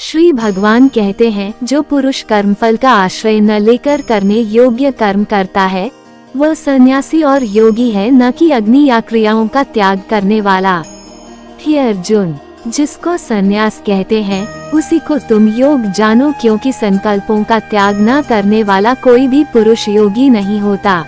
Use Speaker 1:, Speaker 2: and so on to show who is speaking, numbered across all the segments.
Speaker 1: श्री भगवान कहते हैं, जो पुरुष कर्मफल का आश्रय न लेकर करने योग्य कर्म करता है वह सन्यासी और योगी है, न कि अग्नि या क्रियाओं का त्याग करने वाला। हे अर्जुन, जिसको सन्यास कहते हैं उसी को तुम योग जानो, क्योंकि संकल्पों का त्याग न करने वाला कोई भी पुरुष योगी नहीं होता।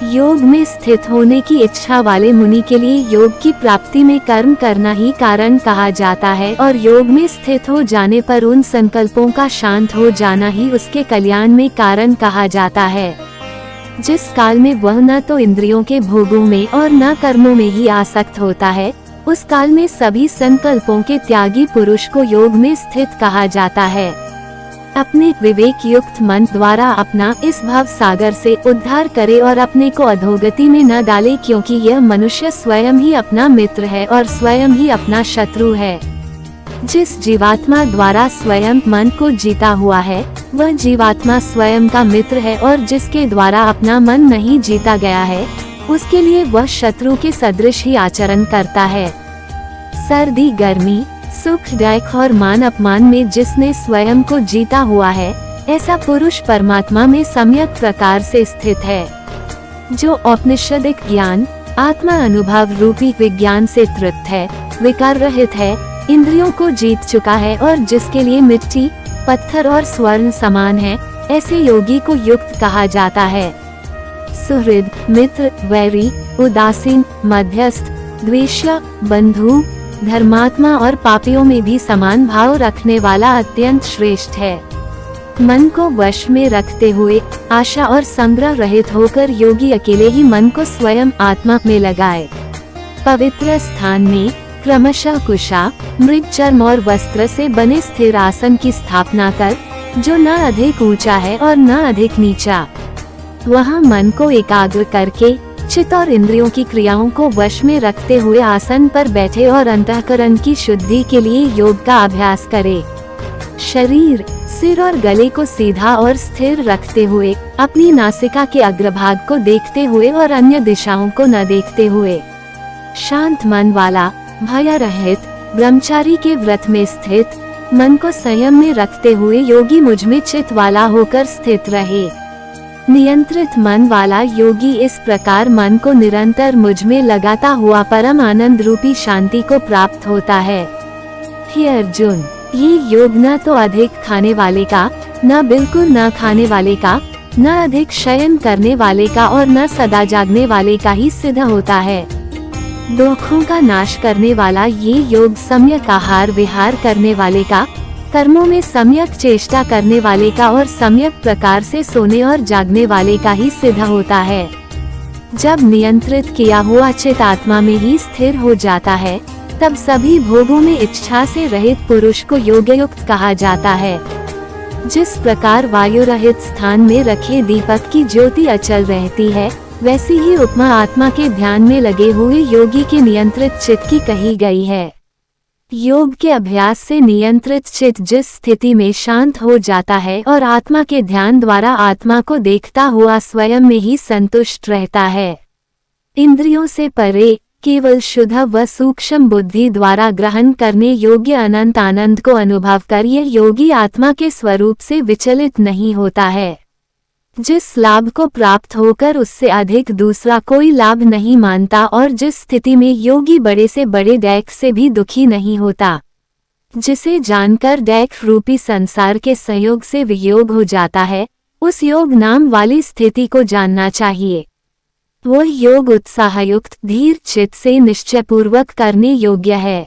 Speaker 1: योग में स्थित होने की इच्छा वाले मुनि के लिए योग की प्राप्ति में कर्म करना ही कारण कहा जाता है, और योग में स्थित हो जाने पर उन संकल्पों का शांत हो जाना ही उसके कल्याण में कारण कहा जाता है। जिस काल में वह न तो इंद्रियों के भोगों में और न कर्मों में ही आसक्त होता है, उस काल में सभी संकल्पों के त्यागी पुरुष को योग में स्थित कहा जाता है। अपने विवेक युक्त मन द्वारा अपना इस भव सागर से उद्धार करे और अपने को अधोगति में न डाले, क्योंकि यह मनुष्य स्वयं ही अपना मित्र है और स्वयं ही अपना शत्रु है। जिस जीवात्मा द्वारा स्वयं मन को जीता हुआ है वह जीवात्मा स्वयं का मित्र है, और जिसके द्वारा अपना मन नहीं जीता गया है उसके लिए वह शत्रु के सदृश ही आचरण करता है। सर्दी गर्मी, सुखदायक और मान अपमान में जिसने स्वयं को जीता हुआ है, ऐसा पुरुष परमात्मा में सम्यक प्रकार से स्थित है। जो औपनिषदिक ज्ञान, आत्मा अनुभव रूपी विज्ञान से तृप्त है, विकार रहित है, इंद्रियों को जीत चुका है और जिसके लिए मिट्टी, पत्थर और स्वर्ण समान है, ऐसे योगी को युक्त कहा जाता है। सुहृद, मित्र, वैरी, उदासीन, मध्यस्थ, द्वेष्य, बंधु, धर्मात्मा और पापियों में भी समान भाव रखने वाला अत्यंत श्रेष्ठ है। मन को वश में रखते हुए आशा और संग्रह रहित होकर योगी अकेले ही मन को स्वयं आत्मा में लगाए। पवित्र स्थान में क्रमशः कुशा, मृग चर्म और वस्त्र से बने स्थिर आसन की स्थापना कर, जो न अधिक ऊंचा है और न अधिक नीचा। वहाँ मन को एकाग्र करके चित्त और इंद्रियों की क्रियाओं को वश में रखते हुए आसन पर बैठे और अंतःकरण की शुद्धि के लिए योग का अभ्यास करे। शरीर, सिर और गले को सीधा और स्थिर रखते हुए अपनी नासिका के अग्रभाग को देखते हुए और अन्य दिशाओं को न देखते हुए शांत मन वाला, भय रहित, ब्रह्मचारी के व्रत में स्थित, मन को संयम में रखते हुए योगी मुझ में चित्त वाला होकर स्थित रहे। नियंत्रित मन वाला योगी इस प्रकार मन को निरंतर मुझ में लगाता हुआ परम आनंद रूपी शांति को प्राप्त होता है। हे अर्जुन, ये योग न तो अधिक खाने वाले का, न बिल्कुल न खाने वाले का, न अधिक शयन करने वाले का और न सदा जागने वाले का ही सिद्ध होता है। दुखों का नाश करने वाला ये योग सम्यक आहार विहार करने वाले का, कर्मों में सम्यक चेष्टा करने वाले का और सम्यक प्रकार से सोने और जागने वाले का ही सिद्ध होता है। जब नियंत्रित किया हुआ चित्त आत्मा में ही स्थिर हो जाता है, तब सभी भोगों में इच्छा से रहित पुरुष को योगयुक्त कहा जाता है। जिस प्रकार वायु रहित स्थान में रखे दीपक की ज्योति अचल रहती है, वैसी ही उपमा आत्मा के ध्यान में लगे हुए योगी के नियंत्रित चित्त की कही गई है। योग के अभ्यास से नियंत्रित चित्त जिस स्थिति में शांत हो जाता है और आत्मा के ध्यान द्वारा आत्मा को देखता हुआ स्वयं में ही संतुष्ट रहता है। इंद्रियों से परे केवल शुद्ध व सूक्ष्म बुद्धि द्वारा ग्रहण करने योग्य अनंत आनंद को अनुभव कर यह योगी आत्मा के स्वरूप से विचलित नहीं होता है। जिस लाभ को प्राप्त होकर उससे अधिक दूसरा कोई लाभ नहीं मानता और जिस स्थिति में योगी बड़े से बड़े दैख से भी दुखी नहीं होता, जिसे जानकर दैख रूपी संसार के संयोग से वियोग हो जाता है, उस योग नाम वाली स्थिति को जानना चाहिए। वह योग उत्साहयुक्त धीर चित्त से निश्चयपूर्वक करने योग्य है।